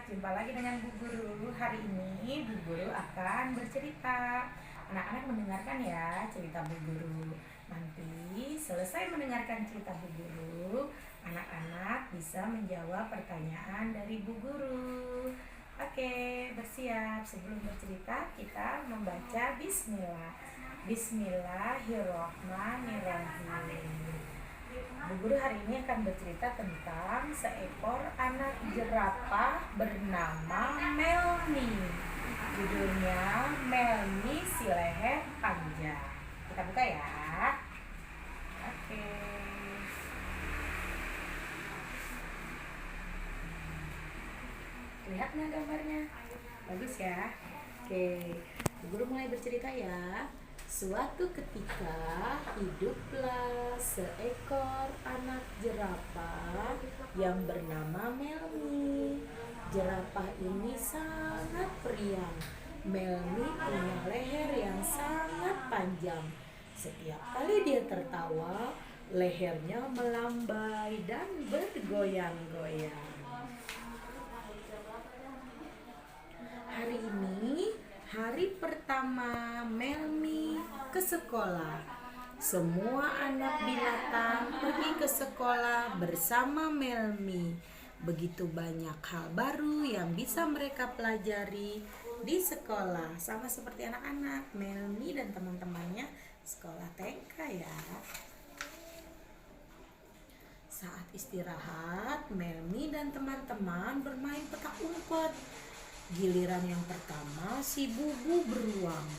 Jumpa lagi dengan Bu Guru. Hari ini Bu Guru akan bercerita. Anak-anak mendengarkan ya cerita Bu Guru. Nanti selesai mendengarkan cerita Bu Guru, anak-anak bisa menjawab pertanyaan dari Bu Guru. Oke, bersiap. Sebelum bercerita, kita membaca Bismillah. Bismillahirrohmanirrohim. Bu Guru hari ini akan bercerita tentang seekor anak jerapah bernama Melmi. Judulnya Melmi si leher panjang. Kita buka ya. Oke. Lihat nggak gambarnya? Bagus ya. Oke. Bu Guru mulai bercerita ya. Suatu ketika hiduplah seekor anak jerapah yang bernama Melmi. Jerapah ini sangat periang. Melmi punya leher yang sangat panjang. Setiap kali dia tertawa, lehernya melambai dan bergoyang-goyang. Hari ini hari pertama Melmi ke sekolah. Semua anak binatang pergi ke sekolah bersama Melmi. Begitu banyak hal baru yang bisa mereka pelajari di sekolah. Sama seperti anak-anak, Melmi dan teman-temannya sekolah TK ya. Saat istirahat, Melmi dan teman-teman bermain petak umpet. Giliran yang pertama, si Bubu beruang.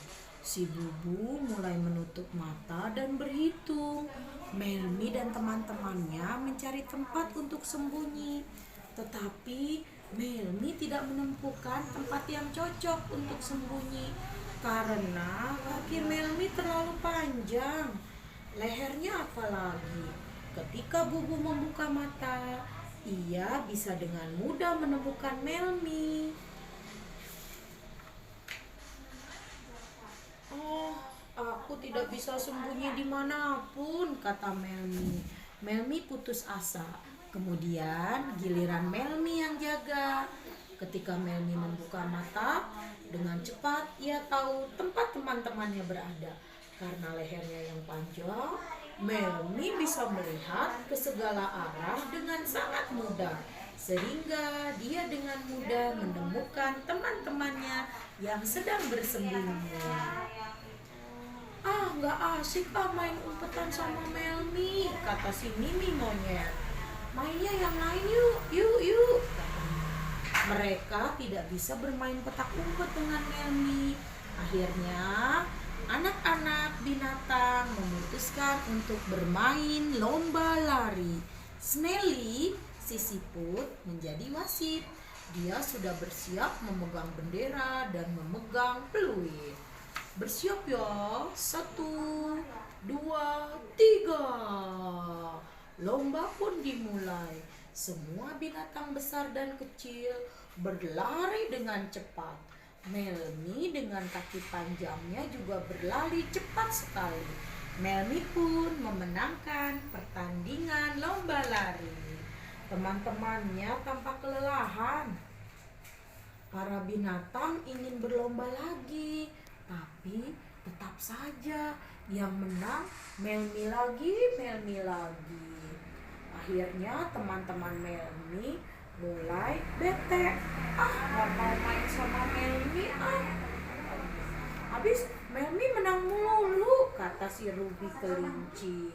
Si Bubu mulai menutup mata dan berhitung. Melmi dan teman-temannya mencari tempat untuk sembunyi. Tetapi Melmi tidak menemukan tempat yang cocok untuk sembunyi karena kaki Melmi terlalu panjang. Lehernya apalagi. Ketika Bubu membuka mata, ia bisa dengan mudah menemukan Melmi. "Oh, aku tidak bisa sembunyi dimanapun," kata Melmi. Melmi putus asa. Kemudian giliran Melmi yang jaga. Ketika Melmi membuka mata, dengan cepat ia tahu tempat teman-temannya berada. Karena lehernya yang panjang, Melmi bisa melihat ke segala arah dengan sangat mudah. Sehingga dia dengan mudah menemukan teman-temannya yang sedang bersembunyi. "Ah, nggak asik main umpetan sama Melmi," kata si Mimi monyet. "Mainnya yang lain yuk, yuk. Mereka tidak bisa bermain petak umpet dengan Melmi. Akhirnya anak-anak binatang memutuskan untuk bermain lomba lari. Snelly, si siput, menjadi wasit. Dia sudah bersiap memegang bendera dan memegang peluit. "Bersiap ya, 1, 2, 3. Lomba pun dimulai. Semua binatang besar dan kecil berlari dengan cepat. Melmi dengan kaki panjangnya juga berlari cepat sekali. Melmi pun memenangkan pertandingan lomba lari. Teman-temannya tampak kelelahan. Para binatang ingin berlomba lagi, tapi tetap saja yang menang Melmi lagi. Akhirnya teman-teman Melmi mulai bete. "Gak mau main sama Melmi Habis Melmi menang mulu," kata si Ruby kelinci.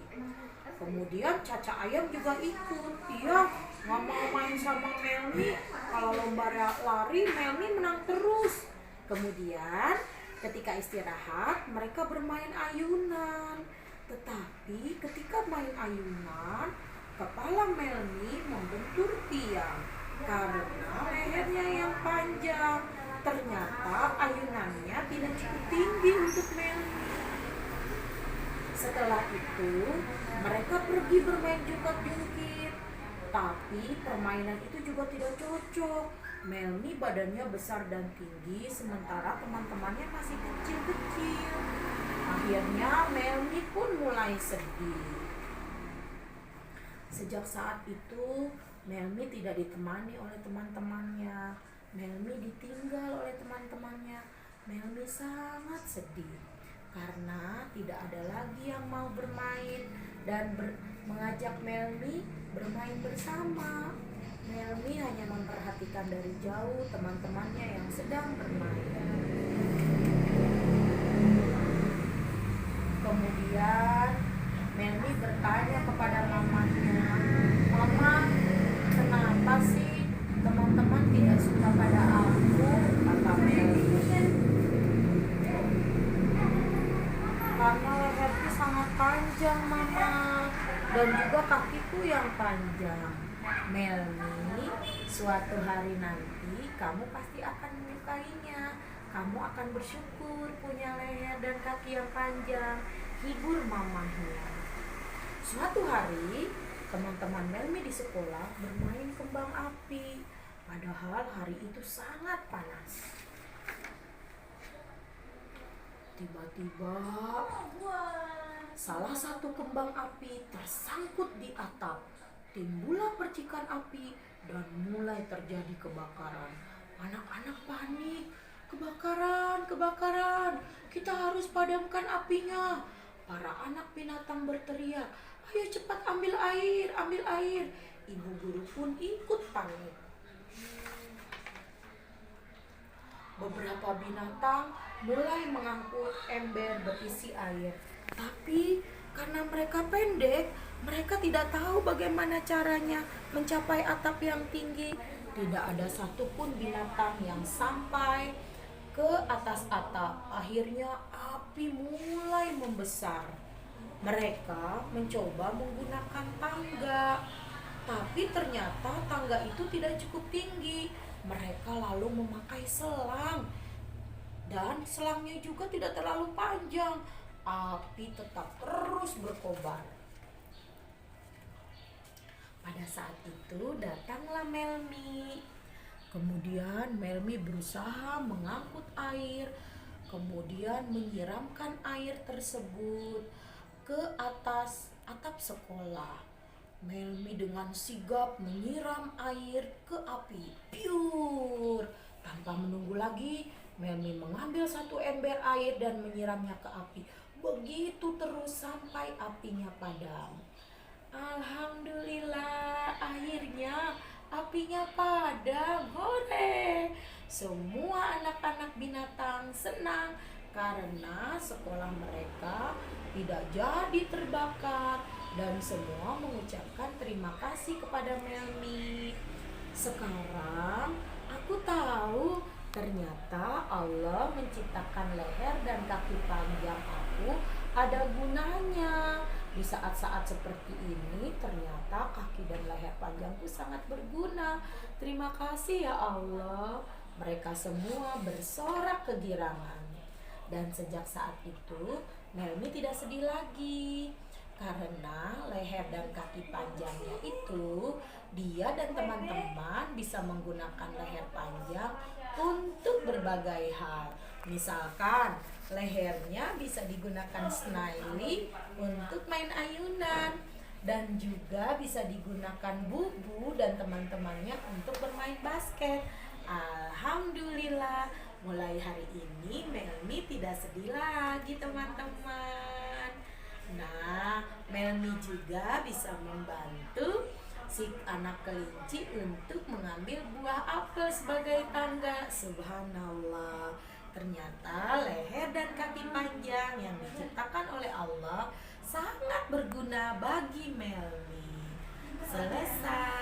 Kemudian Caca ayam juga ikut. "Iya, gak mau main sama Melmi. Kalau lomba lari Melmi menang terus." Kemudian ketika istirahat mereka bermain ayunan. Tetapi ketika main ayunan, kepala Melmi membentur tiang karena lehernya yang panjang. Ternyata ayunannya tidak cukup tinggi untuk Melmi. Setelah itu mereka pergi bermain jungkat-jungkit. Tapi permainan itu juga tidak cocok. Melmi badannya besar dan tinggi, sementara teman-temannya masih kecil-kecil. Akhirnya Melmi pun mulai sedih. Sejak saat itu Melmi tidak ditemani oleh teman-temannya. Melmi ditinggal oleh teman-temannya. Melmi sangat sedih karena tidak ada lagi yang mau bermain dan mengajak Melmi bermain bersama. Melmi hanya memperhatikan dari jauh teman-temannya yang sedang bermain. Kemudian Melmi bertanya kepada mamanya, "Mama, kenapa sih teman-teman tidak suka pada aku?" Kata Melmi. "Karena leherku sangat panjang, Mama, dan juga kakiku yang panjang." "Melmi, suatu hari nanti kamu pasti akan menyukainya. Kamu akan bersyukur punya leher dan kaki yang panjang," hibur mamahnya. Suatu hari, teman-teman Melmi di sekolah bermain kembang api. Padahal hari itu sangat panas. Tiba-tiba, salah satu kembang api tersangkut di atap. Timbullah percikan api dan mulai terjadi kebakaran. Anak-anak panik. "Kebakaran, kebakaran, kita harus padamkan apinya." Para anak binatang berteriak, "Ayo cepat ambil air, ambil air." Ibu guru pun ikut panik. Beberapa binatang mulai mengangkut ember berisi air. Tapi karena mereka pendek, mereka tidak tahu bagaimana caranya mencapai atap yang tinggi. Tidak ada satupun binatang yang sampai ke atas atap. Akhirnya api mulai membesar. Mereka mencoba menggunakan tangga, tapi ternyata tangga itu tidak cukup tinggi. Mereka lalu memakai selang, dan selangnya juga tidak terlalu panjang. Api tetap terus berkobar. Pada saat itu datanglah Melmi. Kemudian Melmi berusaha mengangkut air, kemudian menyiramkan air tersebut ke atas atap sekolah. Melmi dengan sigap menyiram air ke api. Piur! Tanpa menunggu lagi, Melmi mengambil satu ember air dan menyiramnya ke api. Begitu terus sampai apinya padam. Alhamdulillah, akhirnya apinya padam. Hore! Semua anak-anak binatang senang karena sekolah mereka tidak jadi terbakar, dan semua mengucapkan terima kasih kepada Melmi. Sekarang aku tahu ternyata Allah menciptakan leher dan kaki panjang aku ada gunanya. Di saat-saat seperti ini ternyata kaki dan leher panjangku sangat berguna. Terima kasih ya Allah. Mereka semua bersorak kegirangan. Dan sejak saat itu Melmi tidak sedih lagi, karena leher dan kaki panjangnya itu dia dan teman-teman bisa menggunakan leher panjang untuk berbagai hal. Misalkan lehernya bisa digunakan Snaily untuk main ayunan, dan juga bisa digunakan Bubu dan teman-temannya untuk bermain basket. Alhamdulillah, mulai hari ini Melmi tidak sedih lagi, teman-teman. Nah, Melmi juga bisa membantu si anak kelinci untuk mengambil buah apel sebagai tangga. Subhanallah, ternyata leher dan kaki panjang yang diciptakan oleh Allah sangat berguna bagi Melmi. Selesai.